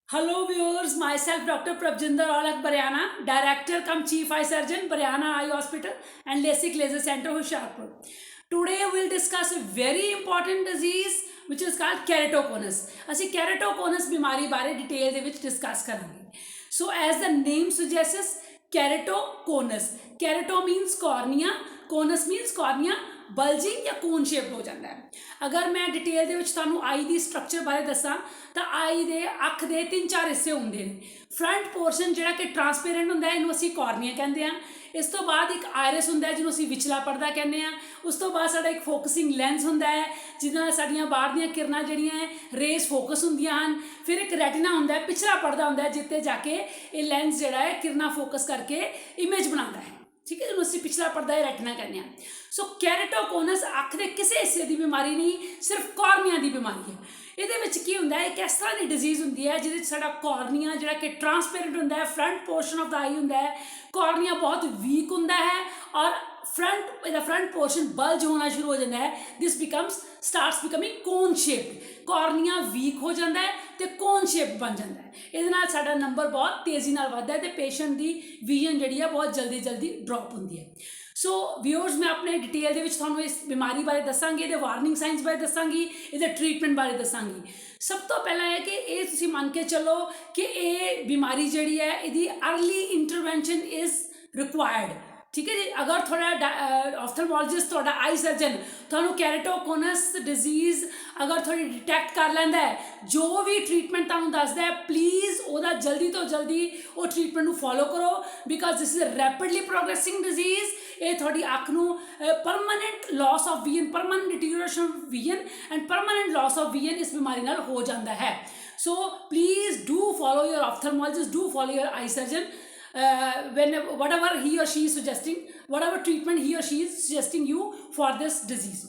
Hello viewers, myself Dr. Prabjinder Aulak Baryana, Director cum Chief Eye Surgeon, Baryana Eye Hospital and LASIK Laser Center, Hoshiarpur. Today we'll discuss a very important disease which is called keratoconus. ਅਸੀਂ keratoconus ਬਿਮਾਰੀ ਬਾਰੇ detail ਦੇ ਵਿੱਚ discuss ਕਰਾਂਗੇ. So as the name suggests, keratoconus. Kerato means cornea, conus means cornea. ਬਲਜਿੰਗ ਜਾਂ ਕੋਨ shape ਹੋ ਜਾਂਦਾ ਹੈ. ਅਗਰ ਮੈਂ ਡਿਟੇਲ ਦੇ ਵਿੱਚ ਤੁਹਾਨੂੰ ਆਈ ਦੀ ਸਟਰਕਚਰ ਬਾਰੇ ਦੱਸਾਂ ਤਾਂ ਆਈ ਦੇ ਅੱਖ ਦੇ 3-4 ਹਿੱਸੇ ਹੁੰਦੇ ਨੇ. ਫਰੰਟ ਪੋਰਸ਼ਨ ਜਿਹੜਾ ਕਿ ਟਰਾਂਸਪੇਰੈਂਟ ਹੁੰਦਾ ਹੈ ਇਹਨੂੰ ਅਸੀਂ ਕੋਰਨੀਆ ਕਹਿੰਦੇ ਹਾਂ. ਇਸ ਤੋਂ ਬਾਅਦ ਇੱਕ ਆਇਰਿਸ ਹੁੰਦਾ ਹੈ ਜਿਹਨੂੰ ਅਸੀਂ ਵਿਚਲਾ ਪਰਦਾ ਕਹਿੰਦੇ ਹਾਂ. ਉਸ ਤੋਂ ਬਾਅਦ ਸਾਡਾ ਇੱਕ ਫੋਕਸਿੰਗ ਲੈਂਸ ਹੁੰਦਾ ਹੈ ਜਿਹਦੇ ਨਾਲ ਸਾਡੀਆਂ ਬਾਹਰ ਦੀਆਂ ਕਿਰਨਾਂ ਜਿਹੜੀਆਂ ਹੈ ਰੇਜ਼ ਫੋਕਸ ਹੁੰਦੀਆਂ ਹਨ. ਫਿਰ ਇੱਕ ਰੈਟੀਨਾ ਹੁੰਦਾ ਹੈ, ਪਿਛਲਾ ਪਰਦਾ ਹੁੰਦਾ ਹੈ ਜਿੱਤੇ ਜਾ ਕੇ ਇਹ ਲੈਂਸ ਜਿਹੜਾ ਹੈ ਕਿਰਨਾਂ ਫੋਕਸ ਕਰਕੇ ਇਮੇਜ ਬਣਾਉਂਦਾ ਹੈ. ਠੀਕ ਹੈ, ਜਿਹਨੂੰ ਅਸੀਂ ਪਿਛਲਾ ਪਰਦਾ ਰੈਟੀਨਾ ਕਹਿੰਦੇ ਹਾਂ. ਸੋ ਕੈਰੇਟੋਕੋਨਸ ਅੱਖ ਦੇ ਕਿਸੇ ਹਿੱਸੇ ਦੀ ਬਿਮਾਰੀ ਨਹੀਂ, ਸਿਰਫ ਕੋਰਨੀਆ ਦੀ ਬਿਮਾਰੀ ਹੈ. ਇਹਦੇ ਵਿੱਚ ਕੀ ਹੁੰਦਾ ਹੈ, ਇੱਕ ਇਸ ਤਰ੍ਹਾਂ ਦੀ ਡਿਜ਼ੀਜ਼ ਹੁੰਦੀ ਹੈ ਜਿਹਦੇ ਵਿੱਚ ਸਾਡਾ ਕੋਰਨੀਆ ਜਿਹੜਾ ਕਿ ਟਰਾਂਸਪੇਰੈਂਟ ਹੁੰਦਾ ਹੈ, ਫਰੰਟ ਪੋਰਸ਼ਨ ਆਫ ਦਾ ਆਈ ਹੁੰਦਾ ਹੈ. ਕੋਰਨੀਆ ਬਹੁਤ ਵੀਕ ਹੁੰਦਾ ਹੈ ਔਰ front portion bulge ਹੋਣਾ ਸ਼ੁਰੂ ਹੋ ਜਾਂਦਾ ਹੈ. this starts becoming cone shaped. Cornea weak ਹੋ ਜਾਂਦਾ ਹੈ ਤੇ ਕੋਨ ਸ਼ੇਪ ਬਣ ਜਾਂਦਾ ਹੈ. ਇਹਦੇ ਨਾਲ ਸਾਡਾ ਨੰਬਰ ਬਹੁਤ ਤੇਜ਼ੀ ਨਾਲ ਵੱਧਦਾ ਹੈ ਤੇ ਪੇਸ਼ੈਂਟ ਦੀ ਵਿਜ਼ਨ ਜਿਹੜੀ ਹੈ ਬਹੁਤ ਜਲਦੀ ਡ੍ਰੌਪ ਹੁੰਦੀ ਹੈ. ਸੋ ਵਿਊਅਰਸ, ਮੈਂ ਆਪਣੇ ਡਿਟੇਲ ਦੇ ਵਿੱਚ ਤੁਹਾਨੂੰ ਇਸ ਬਿਮਾਰੀ ਬਾਰੇ ਦੱਸਾਂਗੀ, ਇਹਦੇ ਵਾਰਨਿੰਗ ਸਾਈਨਸ ਬਾਰੇ ਦੱਸਾਂਗੀ, ਇਹਦੇ ਟ੍ਰੀਟਮੈਂਟ ਬਾਰੇ ਦੱਸਾਂਗੀ. ਸਭ ਤੋਂ ਪਹਿਲਾਂ ਹੈ ਕਿ ਇਹ ਤੁਸੀਂ ਮੰਨ ਕੇ ਚੱਲੋ ਕਿ ਇਹ ਬਿਮਾਰੀ ਜਿਹੜੀ ਹੈ ਇਹਦੀ ਅਰਲੀ ਇੰਟਰਵੈਂਸ਼ਨ ਇਜ਼ ਰਿਕੁਆਇਰਡ. ਠੀਕ ਹੈ ਜੀ, ਅਗਰ ਤੁਹਾਡਾ ਆਫਥਲਮੋਲੋਜਿਸਟ ਤੁਹਾਡਾ ਆਈ ਸਰਜਨ ਤੁਹਾਨੂੰ ਕੈਰੇਟੋਕੋਨਸ ਡਿਜ਼ੀਜ਼ ਅਗਰ ਤੁਹਾਡੀ ਡਿਟੈਕਟ ਕਰ ਲੈਂਦਾ ਹੈ, ਜੋ ਵੀ ਟ੍ਰੀਟਮੈਂਟ ਤੁਹਾਨੂੰ ਦੱਸਦਾ ਹੈ ਪਲੀਜ਼ ਉਹਦਾ ਜਲਦੀ ਤੋਂ ਜਲਦੀ ਉਹ ਟ੍ਰੀਟਮੈਂਟ ਨੂੰ ਫੋਲੋ ਕਰੋ. Because this is a rapidly progressing disease. ਇਹ ਤੁਹਾਡੀ ਅੱਖ ਨੂੰ permanent loss of vision, permanent deterioration of vision and permanent loss of vision ਇਸ ਬਿਮਾਰੀ ਨਾਲ ਹੋ ਜਾਂਦਾ ਹੈ. So please do follow your ophthalmologist, do follow your eye surgeon whatever he or she is suggesting, whatever treatment he or she is suggesting you for this disease.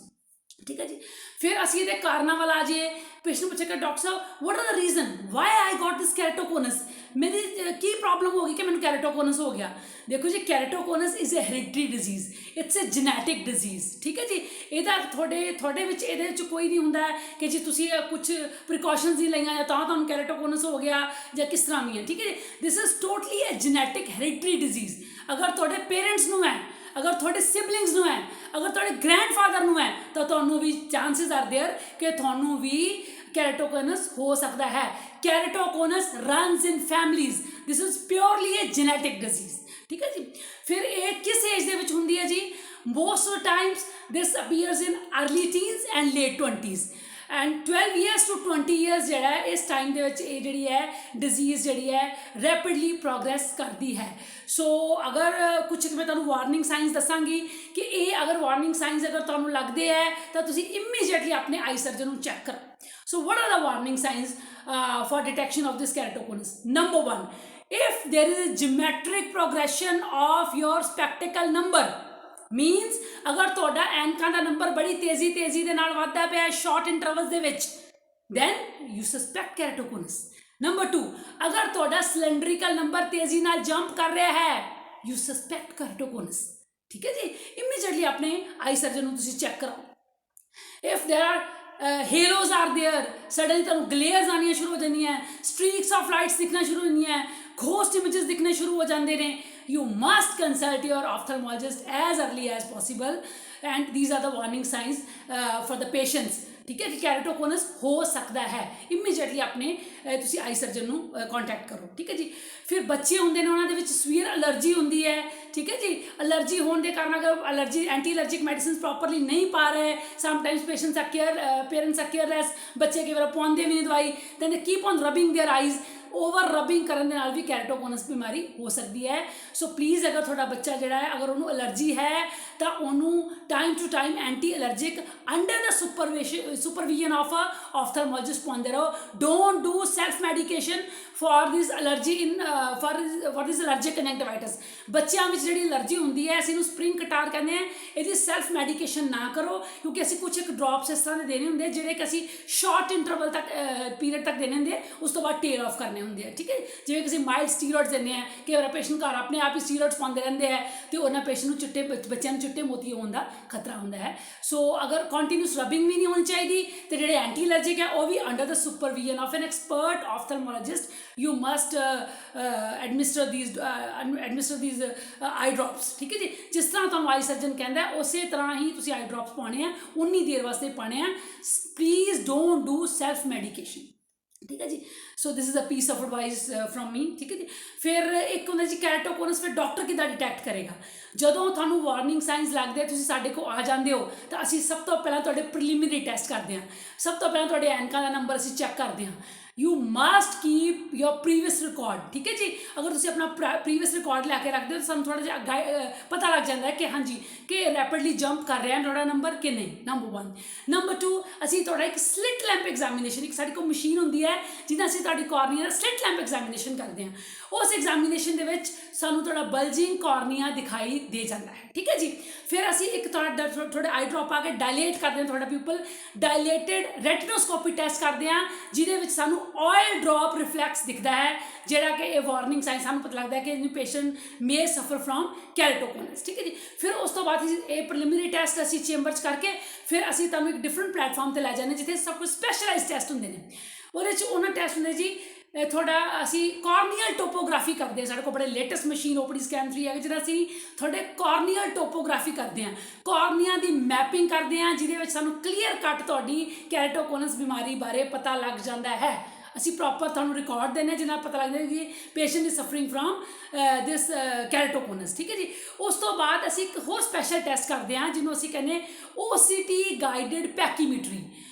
ठीक है जी. फिर ਅਸੀਂ ਇਹਦੇ ਕਾਰਨਾਂ ਵੱਲ ਆ ਜਾਈਏ. Patient ਪੁੱਛੇਗਾ doctor Sahib what are the reason why I got this keratoconus, ਮੇਰੀ ਕੀ ਪ੍ਰੋਬਲਮ ਹੋ ਗਈ ਕਿ ਮੈਨੂੰ ਕੈਰੇਟੋਕੋਨਸ ਹੋ ਗਿਆ. ਦੇਖੋ ਜੀ, keratoconus is a hereditary disease, it's a genetic disease. ਠੀਕ ਹੈ ਜੀ, ਇਹਦਾ ਤੁਹਾਡੇ ਵਿੱਚ ਇਹਦੇ ਵਿੱਚ ਕੋਈ ਨਹੀਂ ਹੁੰਦਾ ਕਿ ਜੀ ਤੁਸੀਂ ਕੁਝ ਪ੍ਰੀਕਾਸ਼ਨਸ ਨਹੀਂ ਲਈਆਂ ਜਾਂ ਤਾਂ ਤੁਹਾਨੂੰ ਕੈਰੇਟੋਕੋਨਸ ਹੋ ਗਿਆ ਜਾਂ ਕਿਸ ਤਰ੍ਹਾਂ ਵੀ ਹੈ. ਠੀਕ ਹੈ ਜੀ, this is totally a genetic hereditary disease. ਅਗਰ ਤੁਹਾਡੇ ਪੇਰੈਂਟਸ ਨੂੰ ਹੈ, ਅਗਰ ਤੁਹਾਡੇ ਸਿਬਲਿੰਗਸ ਨੂੰ ਹੈ, ਅਗਰ ਤੁਹਾਡੇ ਗ੍ਰੈਂਡਫਾਦਰ ਨੂੰ ਹੈ ਤਾਂ ਤੁਹਾਨੂੰ ਵੀ ਚਾਂਸਿਸ ਆਰ ਦੇਅਰ ਕਿ ਤੁਹਾਨੂੰ ਵੀ ਕੈਰੇਟੋਕੋਨਸ ਹੋ ਸਕਦਾ ਹੈ. Keratoconus runs in families. This is purely a genetic disease. ਠੀਕ ਹੈ ਜੀ. ਫਿਰ ਇਹ ਕਿਸ ਏਜ ਦੇ ਵਿੱਚ ਹੁੰਦੀ ਹੈ ਜੀ? Most of times this appears in early teens and late 20s and 12 years to 20 years ਜਿਹੜਾ ਹੈ ਇਸ ਟਾਈਮ ਦੇ ਵਿੱਚ ਇਹ ਜਿਹੜੀ ਹੈ ਡਿਜ਼ੀਜ਼ ਜਿਹੜੀ ਹੈ ਰੈਪਿਡਲੀ ਪ੍ਰੋਗਰੈਸ ਕਰਦੀ ਹੈ. ਸੋ ਅਗਰ ਕੁਝ ਮੈਂ ਤੁਹਾਨੂੰ ਵਾਰਨਿੰਗ ਸਾਈਨਸ ਦੱਸਾਂਗੀ ਕਿ ਇਹ ਅਗਰ ਵਾਰਨਿੰਗ ਸਾਈਨਸ ਅਗਰ ਤੁਹਾਨੂੰ ਲੱਗਦੇ ਹੈ ਤਾਂ ਤੁਸੀਂ ਇਮੀਡੀਏਟਲੀ ਆਪਣੇ ਆਈ ਸਰਜਨ ਨੂੰ ਚੈੱਕ ਕਰੋ. So what are the warning signs for detection of this keratoconus? Number 1, if there is a geometric progression of your spectacle number, means ਅਗਰ ਤੁਹਾਡਾ ਐਨਕਾਂ ਦਾ ਨੰਬਰ ਬੜੀ ਤੇਜ਼ੀ ਦੇ ਨਾਲ ਵੱਧਦਾ ਪਿਆ ਸ਼ਾਰਟ ਇੰਟਰਵਲਸ ਦੇ ਵਿੱਚ, then you suspect keratoconus. Number 2, ਅਗਰ ਤੁਹਾਡਾ ਸਿਲੰਡਰੀਕਲ ਨੰਬਰ ਤੇਜ਼ੀ ਨਾਲ ਜੰਪ ਕਰ ਰਿਹਾ ਹੈ, you suspect keratoconus. ਠੀਕ ਹੈ ਜੀ, ਇਮੀਡੀਏਟਲੀ ਆਪਣੇ ਆਈ ਸਰਜਨ ਨੂੰ ਤੁਸੀਂ ਚੈੱਕ ਕਰਾਓ. if there are halos are there, suddenly ਤੁਹਾਨੂੰ ਗਲੇਅਰਸ ਆਉਣੀਆਂ ਸ਼ੁਰੂ ਹੋ ਜਾਂਦੀਆਂ, ਸਟ੍ਰੀਕਸ ਆਫ ਲਾਈਟਸ ਦਿਖਣਾ ਸ਼ੁਰੂ ਹੁੰਦੀਆਂ, ਘੋਸਟ ਇਮੇजेस ਦਿਖਣੇ ਸ਼ੁਰੂ ਹੋ ਜਾਂਦੇ ਨੇ, you must consult your ophthalmologist as early as possible and these are the warning signs for the patients. ਠੀਕ ਹੈ ਜੀ, ਕੈਰੇਟੋਕੋਨਸ ਹੋ ਸਕਦਾ ਹੈ, ਇਮੀਡੀਏਟਲੀ ਆਪਣੇ ਤੁਸੀਂ ਆਈ ਸਰਜਨ ਨੂੰ ਕੰਟੈਕਟ ਕਰੋ. ਠੀਕ ਹੈ ਜੀ. ਫਿਰ ਬੱਚੇ ਹੁੰਦੇ ਨੇ, ਉਹਨਾਂ ਦੇ ਵਿੱਚ ਸਵੀਅਰ ਅਲਰਜੀ ਹੁੰਦੀ ਹੈ. ਠੀਕ ਹੈ ਜੀ, ਅਲਰਜੀ ਹੋਣ ਦੇ ਕਾਰਨ ਅਗਰ ਐਂਟੀ ਅਲਰਜਿਕ ਮੈਡੀਸਿਨਸ ਪ੍ਰੋਪਰਲੀ ਨਹੀਂ ਪਾ ਰਹੇ, ਸਮਟਾਈਮਸ ਪੇਰੈਂਟਸ ਆਰ ਕੇਅਰਲੈਸ, ਬੱਚੇ ਕਈ ਵਾਰ ਪਾਉਂਦੇ ਵੀ ਨਹੀਂ ਦਵਾਈ, then they keep on rubbing their eyes. Over rubbing ਕਰਨ ਦੇ ਨਾਲ ਵੀ ਕੈਰੇਟੋਕੋਨਸ ਬਿਮਾਰੀ ਹੋ ਸਕਦੀ ਹੈ. ਸੋ ਪਲੀਜ਼ ਅਗਰ ਤੁਹਾਡਾ ਬੱਚਾ ਜਿਹੜਾ ਹੈ ਅਗਰ ਉਹਨੂੰ ਅਲਰਜੀ ਹੈ ਤਾਂ ਉਹਨੂੰ time to time anti allergic under the supervision of a ophthalmologist ਪਾਉਂਦੇ ਰਹੋ. Don't do self medication for this allergy for this allergic conjunctivitis. ਬੱਚਿਆਂ ਵਿੱਚ ਜਿਹੜੀ ਅਲਰਜੀ ਹੁੰਦੀ ਹੈ ਅਸੀਂ ਇਹਨੂੰ ਸਪਰਿੰਗ ਕਟਾਰ ਕਹਿੰਦੇ ਹਾਂ, ਇਹਦੀ ਸੈਲਫ ਮੈਡੀਕੇਸ਼ਨ ਨਾ ਕਰੋ ਕਿਉਂਕਿ ਅਸੀਂ ਕੁਝ ਇੱਕ ਡ੍ਰੌਪਸ ਇਸ ਤਰ੍ਹਾਂ ਦੇ ਦੇਣੇ ਹੁੰਦੇ ਜਿਹੜੇ ਕਿ ਅਸੀਂ ਸ਼ਾਰਟ ਇੰਟਰਵਲ ਤੱਕ ਪੀਰੀਅਡ ਤੱਕ ਦੇਣੇ ਹੁੰਦੇ, ਉਸ ਤੋਂ ਬਾਅਦ ਟੇਲ ਆਫ ਕਰਨੇ ਹੁੰਦੇ. ਹੁੰਦੇ ਆ, ਠੀਕ ਹੈ। ਜਿਵੇਂ ਕਿਸੇ ਮਾਈਲਡ ਸਟੀਰੋਇਡਸ ਦਿੰਦੇ ਆ, ਕਈ ਵਾਰ ਪੇਸ਼ੈਂਟ ਘਰ ਆਪਣੇ ਆਪ ਹੀ ਸਟੀਰੋਇਡਸ ਪਾਉਂਦੇ ਰਹਿੰਦੇ ਆ ਤੇ ਉਹਨਾਂ ਪੇਸ਼ੈਂਟ ਨੂੰ ਚਿੱਟੇ ਬੱਚਿਆਂ ਨੂੰ ਚਿੱਟੇ ਮੋਤੀ ਹੋਣ ਦਾ ਖਤਰਾ ਹੁੰਦਾ ਹੈ। ਸੋ ਅਗਰ ਕੰਟੀਨਿਊਸ ਰਬਿੰਗ ਵੀ ਨਹੀਂ ਹੋਣੀ ਚਾਹੀਦੀ ਤੇ ਜਿਹੜੇ ਐਂਟੀ ਐਲਰਜਿਕ ਹੈ ਉਹ ਵੀ under the supervision of an expert ophthalmologist you must administer these eye drops, ਠੀਕ ਹੈ ਜੀ। ਜਿਸ ਤਰ੍ਹਾਂ ਤੁਹਾਨੂੰ ਆਈ ਸਰਜਨ ਕਹਿੰਦਾ ਉਸੇ ਤਰ੍ਹਾਂ ਹੀ ਤੁਸੀਂ ਆਈ ਡ੍ਰੌਪਸ ਪਾਉਣੇ ਆ, ਉਨੀ ਦੇਰ ਵਾਸਤੇ ਪਾਉਣੇ ਆ। Please don't do self medication, ਠੀਕ ਹੈ ਜੀ। So this is a piece of advice from me, ਠੀਕ ਹੈ ਜੀ। ਫਿਰ ਇੱਕ ਹੁੰਦਾ ਜੀ ਕੈਰਟੋਕੋਨਸ, ਫਿਰ ਡਾਕਟਰ ਕਿੱਦਾਂ ਡਿਟੈਕਟ ਕਰੇਗਾ? ਜਦੋਂ ਤੁਹਾਨੂੰ ਵਾਰਨਿੰਗ ਸਾਈਨਸ ਲੱਗਦੇ ਤੁਸੀਂ ਸਾਡੇ ਕੋਲ ਆ ਜਾਂਦੇ ਹੋ ਤਾਂ ਅਸੀਂ ਸਭ ਤੋਂ ਪਹਿਲਾਂ ਤੁਹਾਡੇ ਪ੍ਰੀਲਿਮਿਨਰੀ ਟੈਸਟ ਕਰਦੇ ਹਾਂ। ਸਭ ਤੋਂ ਪਹਿਲਾਂ ਤੁਹਾਡੇ ਐਨਕਾਂ ਦਾ ਨੰਬਰ ਅਸੀਂ ਚੈੱਕ ਕਰਦੇ ਹਾਂ। You must keep your previous record, ਠੀਕ ਹੈ ਜੀ। ਅਗਰ ਤੁਸੀਂ ਆਪਣਾ ਪ੍ਰੀਵੀਅਸ ਰਿਕਾਰਡ ਲੈ ਕੇ ਰੱਖਦੇ ਹੋ ਤਾਂ ਸਾਨੂੰ ਥੋੜ੍ਹਾ ਜਿਹਾ ਪਤਾ ਲੱਗ ਜਾਂਦਾ ਹੈ ਕਿ ਹਾਂਜੀ ਕਿ ਰੈਪਿਡਲੀ ਜੰਪ ਕਰ ਰਿਹਾ ਤੁਹਾਡਾ ਨੰਬਰ ਕਿ ਨਹੀਂ, ਨੰਬਰ 1। ਨੰਬਰ 2, ਅਸੀਂ ਤੁਹਾਡਾ ਇੱਕ ਸਲਿਟ ਲੈਂਪ ਐਗਜ਼ਾਮੀਨੇਸ਼ਨ, ਇੱਕ ਸਾਡੇ ਕੋਲ ਮਸ਼ੀਨ ਹੁੰਦੀ ਹੈ ਜਿਹਦਾ ਅਸੀਂ ਤੁਹਾਡੀ ਕਾਰਨੀਆ ਦਾ ਸਲਿਟ ਲੈਂਪ ਐਗਜ਼ਾਮੀਨੇਸ਼ਨ ਕਰਦੇ ਹਾਂ। ਉਸ ਐਗਜ਼ਾਮੀਨੇਸ਼ਨ ਦੇ ਵਿੱਚ ਸਾਨੂੰ ਤੁਹਾਡਾ ਬਲਜਿੰਗ ਕਾਰਨੀਆ ਦਿਖਾਈ ਦੇ ਜਾਂਦਾ ਹੈ, ਠੀਕ ਹੈ ਜੀ। ਫਿਰ ਅਸੀਂ ਇੱਕ ਤੁਹਾਡੇ ਆਈ ਡ੍ਰੌਪ ਆ ਕੇ ਡਾਇਲੇਟ ਕਰਦੇ ਹਾਂ ਤੁਹਾਡਾ ਪਿਊਪਲ, ਡਾਇਲੇਟਡ ਰੈਟੀਨੋਸਕੋਪੀ ਟੈਸਟ ਕਰਦੇ ਹਾਂ ਜਿਹਦੇ ਵਿੱਚ ਸਾਨੂੰ ਆਇਲ ਡ੍ਰੌਪ ਰਿਫਲੈਕਸ ਦਿਖਦਾ ਹੈ, ਜਿਹੜਾ ਕਿ ਇਹ ਵਾਰਨਿੰਗ ਸਾਈਨ ਸਾਨੂੰ ਪਤਾ ਲੱਗਦਾ ਹੈ ਕਿ ਪੇਸ਼ੈਂਟ ਮੇ ਸਫਰ ਫਰੋਮ ਕੈਰਟੋਕੋਨਸ, ਠੀਕ ਹੈ ਜੀ। ਫਿਰ ਉਸ ਤੋਂ ਬਾਅਦ ਇਹ ਪ੍ਰੀਲਿਮਿਨਰੀ ਟੈਸਟ ਅਸੀਂ ਚੈਂਬਰ 'ਚ ਕਰਕੇ ਫਿਰ ਅਸੀਂ ਤੁਹਾਨੂੰ ਇੱਕ ਡਿਫਰੈਂਟ ਪਲੇਟਫਾਰਮ 'ਤੇ ਲੈ ਜਾਂਦੇ ਜਿੱਥੇ ਸਭ ਕੁਝ ਸਪੈਸ਼ਲਾਈਜ਼ ਟੈਸਟ ਹੁੰਦੇ ਨੇ। ਉਹਦੇ 'ਚ ਉਹਨਾਂ ਟੈਸਟ ਹੁੰਦੇ ਜੀ ਤੁਹਾਡਾ ਅਸੀਂ ਕਾਰਨੀਅਲ ਟੋਪੋਗ੍ਰਾਫੀ ਕਰਦੇ ਹਾਂ। ਸਾਡੇ ਕੋਲ ਬੜੇ ਲੇਟੈਸਟ ਮਸ਼ੀਨ OPD ਸਕੈਨ 3 ਹੈਗੇ ਜਿਹੜਾ ਅਸੀਂ ਤੁਹਾਡੇ ਕਾਰਨੀਅਲ ਟੋਪੋਗ੍ਰਾਫੀ ਕਰਦੇ ਹਾਂ, ਕਾਰਨੀਆ ਦੀ ਮੈਪਿੰਗ ਕਰਦੇ ਹਾਂ ਜਿਹਦੇ ਵਿੱਚ ਸਾਨੂੰ ਕਲੀਅਰ ਕੱਟ ਤੁਹਾਡੀ ਕੈਰਟੋਕੋਨਸ ਬਿਮਾਰੀ ਬਾਰੇ ਪਤਾ ਲੱਗ ਜਾਂਦਾ ਹੈ। ਅਸੀਂ ਪ੍ਰੋਪਰ ਤੁਹਾਨੂੰ ਰਿਕਾਰਡ ਦਿੰਦੇ ਹਾਂ ਜਿਹਦੇ ਨਾਲ ਪਤਾ ਲੱਗਦਾ ਕਿ ਪੇਸ਼ੈਂਟ ਇਜ਼ ਸਫਰਿੰਗ ਫਰੋਮ ਦਿਸ ਕੈਰਟੋਕੋਨਸ, ਠੀਕ ਹੈ ਜੀ। ਉਸ ਤੋਂ ਬਾਅਦ ਅਸੀਂ ਇੱਕ ਹੋਰ ਸਪੈਸ਼ਲ ਟੈਸਟ ਕਰਦੇ ਹਾਂ ਜਿਹਨੂੰ ਅਸੀਂ ਕਹਿੰਦੇ OCT ਗਾਈਡਡ ਪੈਕੀਮੀਟਰੀ।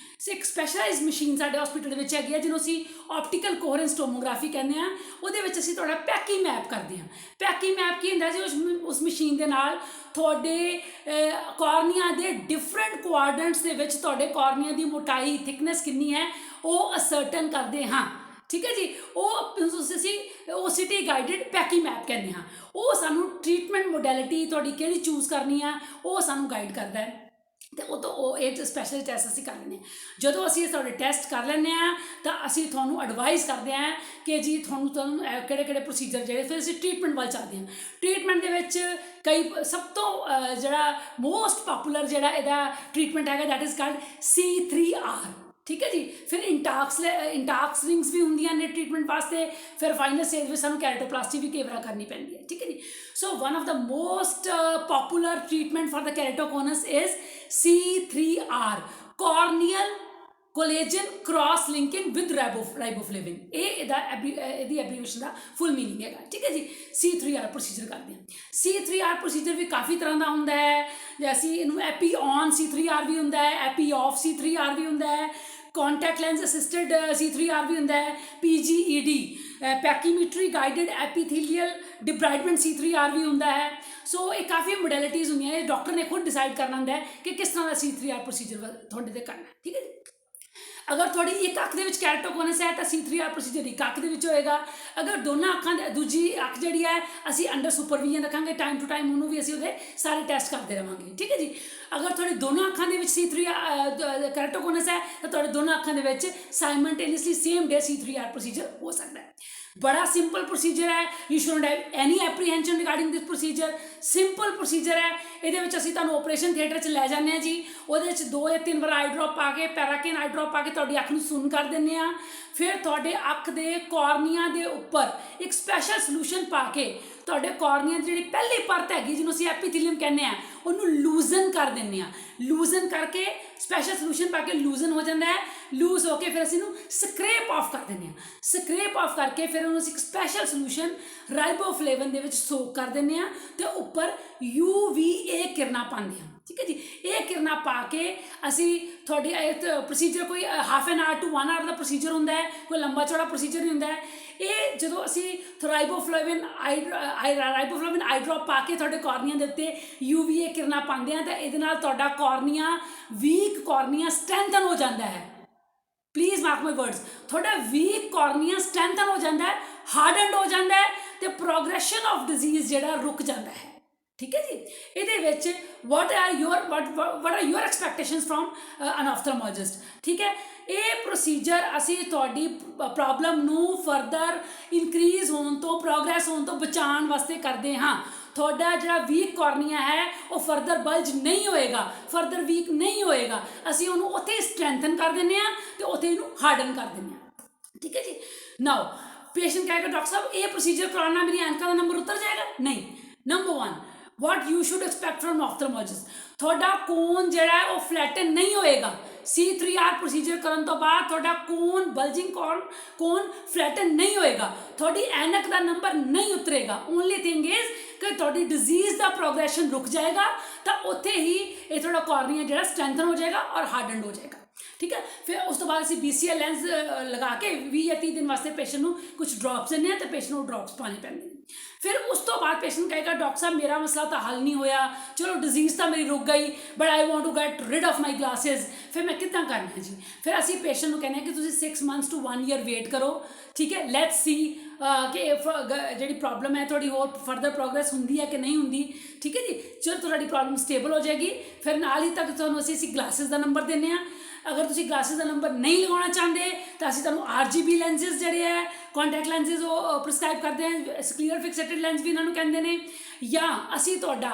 ਇੱਕ ਸਪੈਸ਼ਲਾਈਜ਼ ਮਸ਼ੀਨ ਸਾਡੇ ਹਸਪੀਟਲ ਦੇ ਵਿੱਚ ਹੈਗੀ ਹੈ ਜਿਹਨੂੰ ਅਸੀਂ ਆਪਟੀਕਲ ਕੋਹਰੈਂਸ ਟੋਮੋਗ੍ਰਾਫੀ ਕਹਿੰਦੇ ਹਾਂ। ਉਹਦੇ ਵਿੱਚ ਅਸੀਂ ਤੁਹਾਡਾ ਪੈਕੀ ਮੈਪ ਕਰਦੇ ਹਾਂ। ਪੈਕੀ ਮੈਪ ਕੀ ਹੁੰਦਾ ਜੀ? ਉਸ ਮਸ਼ੀਨ ਦੇ ਨਾਲ ਤੁਹਾਡੇ ਕਾਰਨੀਆ ਦੇ ਡਿਫਰੈਂਟ ਕੁਆਡਰੈਂਟਸ ਦੇ ਵਿੱਚ ਤੁਹਾਡੇ ਕਾਰਨੀਆ ਦੀ ਮੋਟਾਈ, ਥਿਕਨੈਸ ਕਿੰਨੀ ਹੈ ਉਹ ਅਸਰਟਨ ਕਰਦੇ ਹਾਂ, ਠੀਕ ਹੈ ਜੀ। ਉਹ ਅਸੀਂ OCT ਗਾਈਡਡ ਪੈਕੀ ਮੈਪ ਕਹਿੰਦੇ ਹਾਂ। ਉਹ ਸਾਨੂੰ ਟ੍ਰੀਟਮੈਂਟ ਮੋਡੈਲਿਟੀ ਤੁਹਾਡੀ ਕਿਹੜੀ ਚੂਜ਼ ਕਰਨੀ ਆ ਉਹ ਸਾਨੂੰ ਗਾਈਡ ਕਰਦਾ ਹੈ ਤੇ ਉਹ ਇਹ ਸਪੈਸ਼ਲ ਟੈਸਟ ਅਸੀਂ ਕਰ ਲੈਂਦੇ ਹਾਂ। ਜਦੋਂ ਅਸੀਂ ਤੁਹਾਡੇ ਟੈਸਟ ਕਰ ਲੈਂਦੇ ਹਾਂ ਤਾਂ ਅਸੀਂ ਤੁਹਾਨੂੰ ਐਡਵਾਈਸ ਕਰਦੇ ਹਾਂ ਕਿ ਜੀ ਤੁਹਾਨੂੰ ਕਿਹੜੇ ਪ੍ਰੋਸੀਜਰ ਜਿਹੜੇ, ਫਿਰ ਅਸੀਂ ਟ੍ਰੀਟਮੈਂਟ ਵੱਲ ਚੱਲਦੇ ਹਾਂ। ਟ੍ਰੀਟਮੈਂਟ ਦੇ ਵਿੱਚ ਕਈ ਸਭ ਤੋਂ ਜਿਹੜਾ ਮੋਸਟ ਪਾਪੂਲਰ ਜਿਹੜਾ ਇਹਦਾ ਟ੍ਰੀਟਮੈਂਟ ਹੈਗਾ ਦੈਟ ਇਜ਼ ਕਾਲਡ C3R, ਠੀਕ ਹੈ ਜੀ। ਫਿਰ ਇੰਟਾਕਸ ਰਿੰਗਸ ਵੀ ਹੁੰਦੀਆਂ ਨੇ ਟ੍ਰੀਟਮੈਂਟ ਵਾਸਤੇ। ਫਿਰ ਫਾਈਨਲ ਸਟੇਜ ਵਿੱਚ ਸਾਨੂੰ ਕੈਰਟੋਪਲਾਸਟੀ ਵੀ ਕਈ ਵਾਰ ਕਰਨੀ ਪੈਂਦੀ ਹੈ, ਠੀਕ ਹੈ ਜੀ। So one of the most popular treatment for the keratoconus is C3R, corneal collagen cross linking with riboflavin। ਇਹਦੀ ਐਬਰੀਵੇਸ਼ਨ ਦਾ ਫੁੱਲ ਮੀਨਿੰਗ ਹੈਗਾ, ਠੀਕ ਹੈ ਜੀ। C3R ਪ੍ਰੋਸੀਜਰ ਕਰਦੇ ਹਾਂ। C3R ਪ੍ਰੋਸੀਜਰ ਵੀ ਕਾਫੀ ਤਰ੍ਹਾਂ ਦਾ ਹੁੰਦਾ ਹੈ, ਜੈਸੀ ਇਹਨੂੰ ਐਪੀ ਔਨ C3R ਵੀ ਹੁੰਦਾ ਹੈ, ਐਪੀ ਆਫ C3R ਵੀ ਹੁੰਦਾ ਹੈ, कॉन्टैक्ट लेंस असिस्टेड C3R भी होंगे, PGED pachymetry guided epithelial debridement C3R भी होंगे है। सो ये काफ़ी मोडेलिटीज़ होंगे, डॉक्टर ने खुद डिसाइड करना होंगे कि किस तरह का C3R प्रोसीजर थोड़े ते करना है, ठीक है जी। अगर थोड़ी एक अख के कैरटोकोनस है तो C3R प्रोसीजर एक अख के होएगा। अगर दोनों अखां दूजी अख जी है असी अंडर सुपरविजन रखांगे, टाइम टू टाइम उन्होंने भी असी उहदे सारे टेस्ट करते रहेंगे, ठीक है जी। अगर थोड़े दोनों अखां के C3R कैरटोकोनस है तो थोड़े दोनों अखां के simultaneously same day C3R procedure हो सकता है। बड़ा सिंपल प्रोसीजर है, you should have any apprehension regarding this procedure. Simple procedure है, ये असीं तुहानूं ऑपरेशन थिएटर च लै जाने जी। उहदे च 2 या 3 बार आई ड्रॉप पा के, पैराकिन आई ड्रॉप पा के तुहाडी अख नूं सुन कर दिंदे आ। फिर तुहाडे अख दे कॉर्निया दे उपर एक स्पैशल सलूशन पा के तुहाडे कॉर्निया दी जिहड़ी पहली परत हैगी जिन्हों असीं एपीथीलियम कहने आ उहनूं लूजन कर दिंदे आ। लूजन करके स्पैशल सलूशन पा के लूजन हो जाता है। लूज होकर फिर असीं स्क्रैप ऑफ कर देंगे। स्क्रैप ऑफ करके फिर उन्होंने एक स्पैशल सलूशन राइबोफ्लेविन दे विच सोक कर देंगे तो उपर UVA किरणा पाते हैं, ठीक है जी। ये किरणा पा के असी थोड़ी प्रोसीजर कोई half an hour to 1 hour का प्रोसीजर होंदा है, कोई लंबा चौड़ा प्रोसीजर नहीं होंदा है। ये जो असी राइबोफ्लेविन आई ड्रॉप पा के थोड़े कॉर्निया के उत्ते UVA किरणा पाते हैं तो ये तुहाडा कॉर्निया वीक कॉर्निया स्ट्रैंथन हो जाता है। प्लीज़ मार्क माई वर्ड्स, थोड़ा वीक कॉर्निया स्ट्रैंथन हो जाता है, हार्डनड हो जाता है तो प्रोग्रेशन ऑफ डिजीज़ जिहड़ा रुक जाता है। ठीक है जी। ये what are your expectations from an ophthalmologist, ठीक है। ये प्रोसीजर असी तुहाडी प्रॉब्लम नू फर्दर इंक्रीज होने तो प्रोग्रेस होने तो बचाने वास्ते करते हाँ। थोड़ा जो वीक कॉर्निया है वो फर्दर बल्ज नहीं होएगा, फर्दर वीक नहीं होएगा, असी उन्होंने उत्थे स्ट्रैंथन कर देने तो उत्थे इनू हार्डन कर देने, ठीक है जी। नाउ पेशेंट कहेगा डॉक्टर साहब ये प्रोसीजर कराना मेरी एनका का नंबर उतर जाएगा, नहीं। Number 1 what you should expect from ophthalmologist, थोड़ा कोन जड़ा है वो फ्लैटन नहीं होएगा। C3R प्रोसीजर करन तो बाद थोड़ा कोन बल्जिंग कोन फ्लैटन नहीं होएगा, थोड़ी एनक का नंबर नहीं उतरेगा। ओनली थिंग इज कि थोड़ी डिजीज का प्रोग्रेशन रुक जाएगा तो उत्थे ही ये थोड़ा कॉर्निया जड़ा स्ट्रेंथन हो जाएगा और हार्डनड हो जाएगा, ठीक है। फिर उस तो बाद असी BCL लेंस लगा के 20 या 30 दिन वास्ते पेशेंट को कुछ ड्रॉप्स देने तो पेशेंट को ड्रॉप्स पाने पैंदे। फिर उस तो बाद पेशेंट कहेगा डॉक्टर साहब मेरा मसला तो हल नहीं होया, चलो डिजीज़ तो मेरी रुक गई but I want to get rid of my glasses, फिर मैं कितना करना है जी। फिर असी पेशेंट को कहने कि तुम 6 months to 1 year वेट करो, ठीक है। लेट्स सी कि जी प्रॉब्लम है थोड़ी होर फर्दर प्रोग्रेस होंगी है कि नहीं होंगी, ठीक है जी। चलो थोड़ी प्रॉब्लम स्टेबल हो जाएगी, फिर नाल ही तक तुहानूं असी ग्लासेस का नंबर देने हैं। अगर तुम ग्लासेस का नंबर नहीं लगाना चाहते तो असी तुहानूं RGB लेंसिज जड़े है कॉन्टैक्ट लेंसिज वो प्रिस्क्राइब करते हैं, क्लीयर फिक्सेटेड लेंस भी इन्होंने कहते हैं, या असी तुहाडा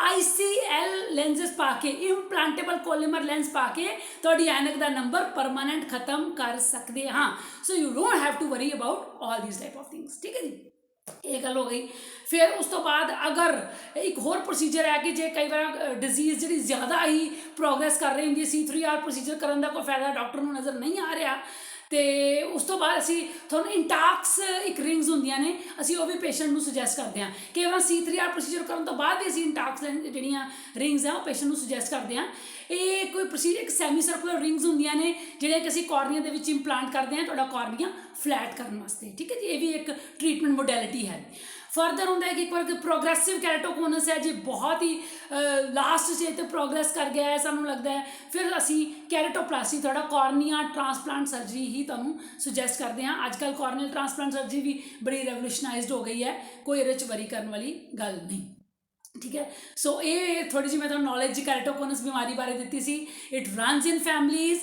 ICL लेंसिज पा के इम्प्लांटेबल कोलीमर लेंस पा के तुहाडी ऐनक का नंबर परमानेंट खत्म कर सकते हाँ। So you don't have to worry about all these type of things, ठीक है जी। ये गल हो गई। फिर उस तो बाद अगर एक होर प्रोसीजर है कि जे कई बार डिजीज़ जी ज़्यादा ही प्रोग्रेस कर रही होंगी, C3R प्रोसीजर करने का कोई फायदा डॉक्टर को नज़र नहीं आ रहा, तो उस तो बाद असी थोड़ा इंटाक्स एक रिंग्स होंदियां ने असी वो भी पेशेंट को सुजैसट करते हैं। कई बार C3R प्रोसीजर करने तो बाद भी असी इंटाक्स जड़ियाँ रिंग्स हैं वो पेशेंट को सुजैसट करते हैं। ये कोई प्रोसीजर एक सैमी सर्कुलर रिंग्स होंदियां ने जिहड़ियां कि असी कॉर्निया दे विच इंप्लांट करते हैं थोड़ा कॉर्निया फ्लैट करने वास्ते, ठीक है जी। ये भी एक ट्रीटमेंट मोडैलिटी है। फर्दर होंदा है कि एक बार प्रोग्रेसिव कैरेटोकोनस है जी बहुत ही लास्ट स्टेज तक प्रोग्रेस कर गया है सानू लगता है, फिर असी कैरेटोप्लास्टी थोड़ा कॉर्निया ट्रांसप्लांट सर्जरी ही तुहानूं सुजैसट करते हैं। अजकल कॉर्नियल ट्रांसप्लांट सर्जरी भी बड़ी रेवोल्यूशनाइज्ड हो गई है, कोई ये वरी करने वाली गल नहीं, ठीक है। सो ये थोड़ी जी मैं तुहानूं नॉलेज कैरेटोकोनस बीमारी बारे दी सी। It runs in families,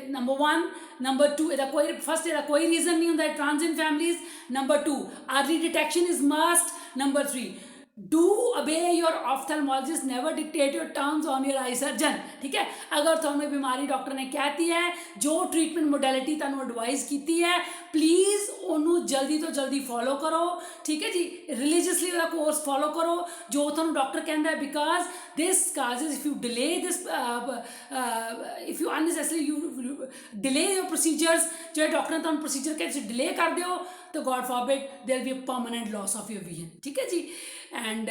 number 1। Number 2 ਇਹਦਾ कोई फर्स्ट ਇਹਦਾ कोई रीजन नहीं होंदा, it runs in families. Number 2 early detection is must. Number 3 do obey your ophthalmologist, never dictate your terms on your eye surgeon, ठीक है। अगर तुहानूं बीमारी डॉक्टर ने कहती है जो ट्रीटमेंट मोडैलिटी तुहानूं एडवाइस की है प्लीज़ उन्होंने जल्दी तो जल्दी फॉलो करो, ठीक है जी। रिलीजियसली वो कोर्स फॉलो करो जो तुहानूं डॉक्टर कहता है, because this causes if you delay this if you unnecessary you delay your procedures, जो डॉक्टर ने तुहानूं प्रोसीजर के डिले कर दो तो God forbid there will be a permanent loss of your vision, ठीक है जी। एंड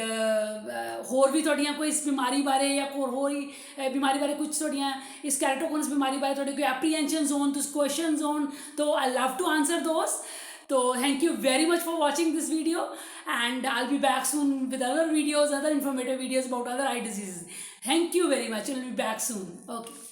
होर भी थोड़ियां कोई इस बीमारी बारे या होर ही बीमारी बारे कुछ थोड़ियां इस कैरेटोकोनस बीमारी बारे थोड़ी कोई एप्रीहेंशंस होन, कुछ क्वेश्चंस होन, तो I love to answer those. तो thank you very much for watching this video and I will be back soon with other videos, other informative videos about other eye diseases. Thank you very much, I will be back soon, okay.